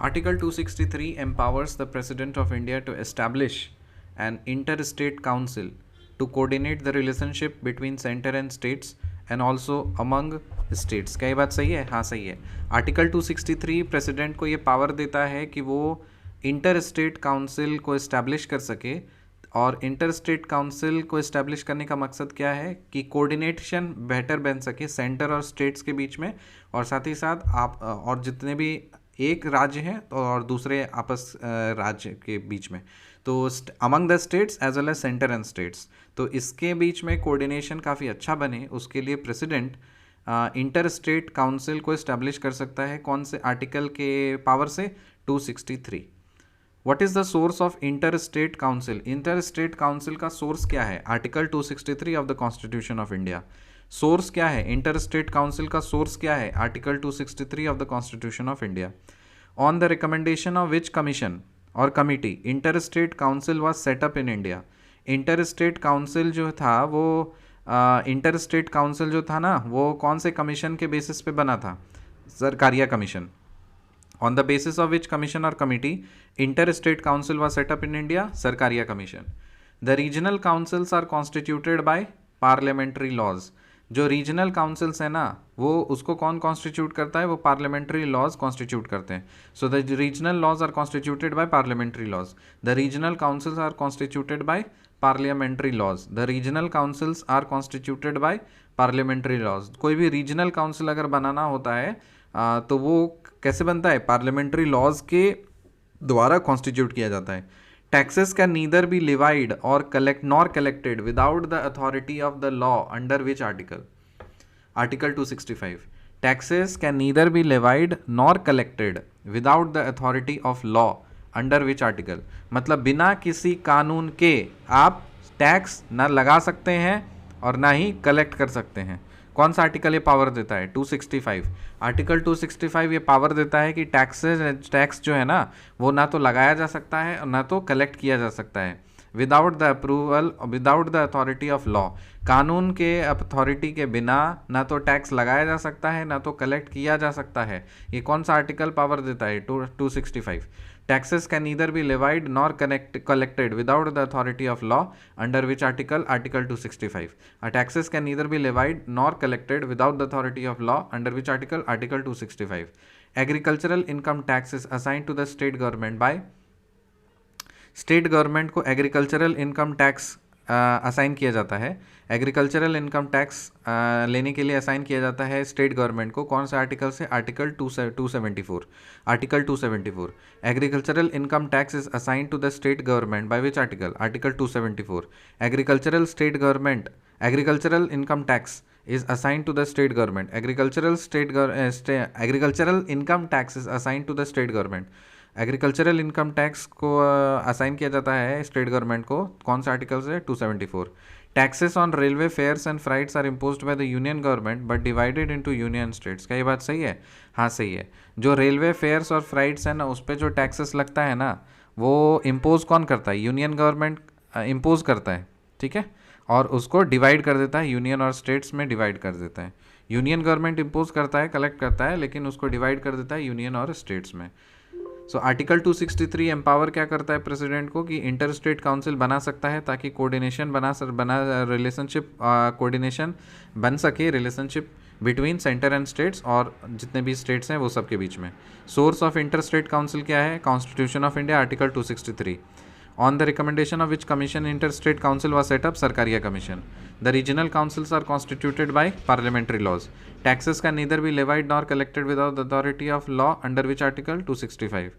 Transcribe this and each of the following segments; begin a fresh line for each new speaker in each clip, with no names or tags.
Article 263 empowers the President of India to establish an interstate council to coordinate the relationship between center and states and also among states. क्या ये बात सही है? हाँ सही है. आर्टिकल 263 प्रेसिडेंट को ये पावर देता है कि वो इंटर स्टेट काउंसिल को इस्टेब्लिश कर सके. और इंटर स्टेट काउंसिल को इस्टेब्लिश करने का मकसद क्या है कि कोऑर्डिनेशन बेहतर बन सके सेंटर और स्टेट्स के बीच में, और साथ ही साथ आप और जितने भी एक राज्य हैं और दूसरे आपस राज्य के बीच में, तो among the states as well as centre and states, तो इसके बीच में कोऑर्डिनेशन काफ़ी अच्छा बने उसके लिए प्रेसिडेंट इंटर स्टेट काउंसिल को इस्टेब्लिश कर सकता है. कौन से आर्टिकल के पावर से? 263. What is the source of inter state council? Inter state council का सोर्स क्या है? Article 263 of the constitution of India. Source क्या है? इंटर स्टेट काउंसिल का सोर्स क्या है? Article 263 of the constitution of India. On the recommendation of which commission और committee inter state council was set up in India. Inter state council जो था वो inter state council जो था ना, वो कौन से कमीशन के बेसिस पे बना था? Sarkaria commission. On the basis of which commission or committee inter-state council was set up in India? Sarkariya Commission. The regional councils are constituted by parliamentary laws. जो रीजनल काउंसिल्स है ना, वो उसको कौन कॉन्स्टिट्यूट करता है? वो पार्लियामेंट्री लॉज कॉन्स्टिट्यूट करते हैं. So the regional laws are constituted by parliamentary laws. The regional councils are constituted by parliamentary laws. The regional councils are constituted by parliamentary laws. कोई भी रीजनल काउंसिल अगर बनाना होता है तो वो कैसे बनता है? पार्लियामेंट्री लॉज के द्वारा कॉन्स्टिट्यूट किया जाता है. Taxes can neither be levied और collected without the authority of the law under which article? Article 265. Taxes can neither be levied nor collected without the authority of law under which article. मतलब बिना किसी कानून के आप tax ना लगा सकते हैं और ना ही कलेक्ट कर सकते हैं. कौन सा आर्टिकल ये पावर देता है? 265. आर्टिकल 265 ये पावर देता है कि टैक्स जो है ना, वो ना तो लगाया जा सकता है और ना तो कलेक्ट किया जा सकता है without the approval, without the authority of law. कानून के अथॉरिटी के बिना ना तो टैक्स लगाया जा सकता है ना तो कलेक्ट किया जा सकता है. ये कौन सा आर्टिकल पावर देता है? 265. Taxes can neither be levied nor collected without the authority of law under which article? Article 265. Taxes can neither be levied nor collected without the authority of law under which article? Article 265. Agricultural income tax is assigned to the state government by state government को agricultural income tax assign किया जाता है. Agricultural income tax लेने के लिए assign किया जाता है स्टेट गवर्नमेंट को. कौन सा आर्टिकल से? Article 274. Article 274. Agricultural income tax is assign to the state government by which article? Article 274. Agricultural income tax is assigned to the state government. Agricultural income tax is assigned to the state government. Agricultural income tax को assign किया जाता है state government को. कौन सा article से? 274. Taxes on railway fares and freights are imposed by the union government but divided into union states. क्या ये बात सही है? हाँ सही है. जो रेलवे फेयर्स और फ्राइट्स है ना, उस पर जो टैक्सेस लगता है ना, वो इम्पोज कौन करता है? यूनियन गवर्नमेंट इम्पोज करता है. ठीक है. और उसको डिवाइड कर देता है, यूनियन और स्टेट्स में डिवाइड कर देता है. यूनियन गवर्नमेंट इम्पोज करता है, कलेक्ट करता है, लेकिन उसको डिवाइड कर देता है यूनियन और स्टेट्स में. सो आर्टिकल 263 एम्पावर क्या करता है प्रेसिडेंट को कि इंटर स्टेट काउंसिल बना सकता है ताकि कोऑर्डिनेशन रिलेशनशिप कोऑर्डिनेशन बन सके, relationship between centre and states और जितने भी स्टेट्स हैं वो सब के बीच में. Source of inter state council क्या है? Constitution of India, article 263. On the recommendation of which commission interstate council was set up? Sarkariya Commission. The regional councils are constituted by parliamentary laws. Taxes can neither be levied nor collected without the authority of law under which article? 265.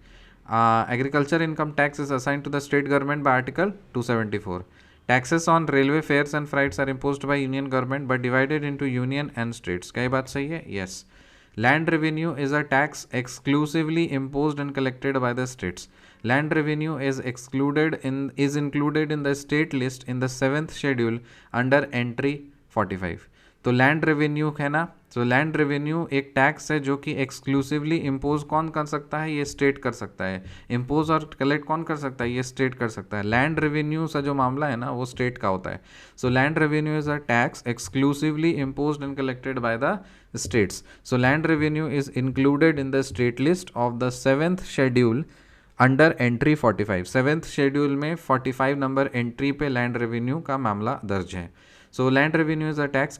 Agriculture income tax is assigned to the state government by article 274. Taxes on railway fares and freights are imposed by union government but divided into union and states. क्या ये बात सही है? Yes. Land revenue is a tax exclusively imposed and collected by the states. Land revenue is included in the state list in the 7th schedule under entry 45. तो land revenue है ना, so land revenue एक tax है जो कि exclusively impose कौन कर सकता है, ये स्टेट कर सकता है। इम्पोज और कलेक्ट कौन कर सकता है, ये स्टेट कर सकता है। लैंड रेवेन्यू का जो मामला है ना वो स्टेट का होता है। So land revenue is a tax exclusively imposed and collected by the states. So land revenue is included in the state list of the 7th schedule under entry 45। 7th schedule में 45 number entry पे land revenue का मामला दर्ज है। So land revenue is a tax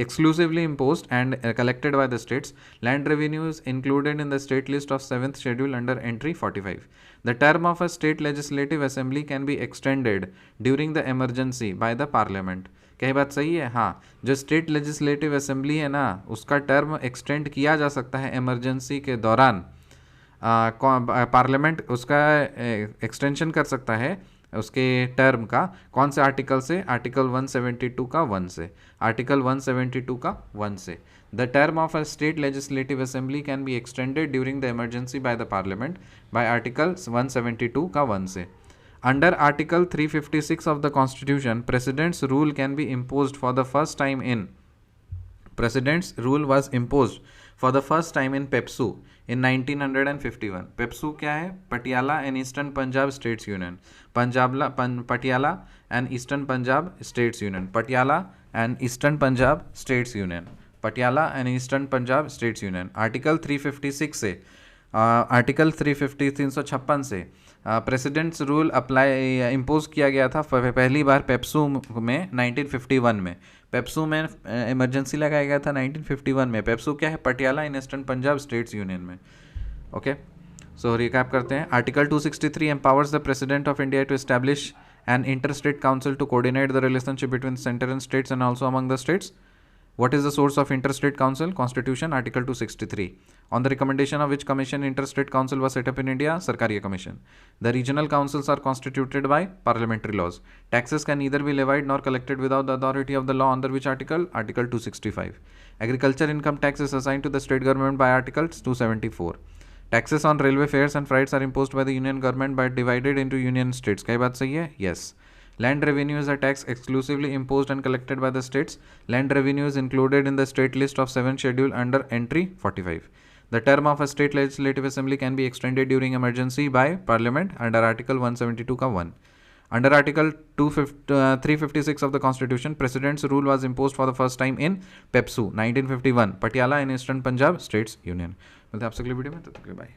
exclusively imposed and collected by the states. Land revenue is included in the state list of 7th schedule under entry 45. The term of a state legislative assembly can be extended during the emergency by the parliament. क्या बात सही है? हाँ, जो state legislative assembly है ना उसका term extend किया जा सकता है इमरजेंसी के दौरान। पार्लियामेंट उसका एक्सटेंशन कर सकता है उसके टर्म का। कौन से आर्टिकल से? आर्टिकल 172 का 1 से। आर्टिकल 172 का 1 से the term of a state legislative assembly can be extended during the emergency by the parliament bye article 172 का 1 से। Under article 356 of the constitution presidents rule can be imposed for the first time in President's rule was imposed for the first time in PEPSU in 1951. PEPSU क्या है? Patiala and eastern Punjab states union. Patiala and eastern Punjab states union. Patiala and eastern Punjab states union. Patiala and eastern Punjab states union. Article 356 से article 356 से presidents rule apply impose किया गया था पहली बार पेप्सू में 1951 में। पेप्सू में इमरजेंसी लगाया गया था 1951 में। पेप्सू क्या है? Patiala in eastern Punjab states union में। ओके, सो रिकैप करते हैं। Article 263 empowers the president of India to establish an inter state council to coordinate the relationship between centre and states and also among the states. What is the source of interstate council? Constitution, Article 263. On the recommendation of which commission interstate council was set up in India? Sarkariya Commission. The regional councils are constituted by parliamentary laws. Taxes can neither be levied nor collected without the authority of the law under which article? Article 265. Agriculture income tax is assigned to the state government by Article 274. Taxes on railway fares and freights are imposed by the union government but divided into union states. क्या बात सही है? Yes. Land revenue is a tax exclusively imposed and collected by the states. Land revenue is included in the state list of 7th schedule under entry 45. The term of a state legislative assembly can be extended during emergency by parliament under article 172 का 1. Under article 356 of the constitution, president's rule was imposed for the first time in PEPSU 1951, Patiala in eastern Punjab states union. मिलते हैं आपसे अगली video में, तब तक के लिए बाय।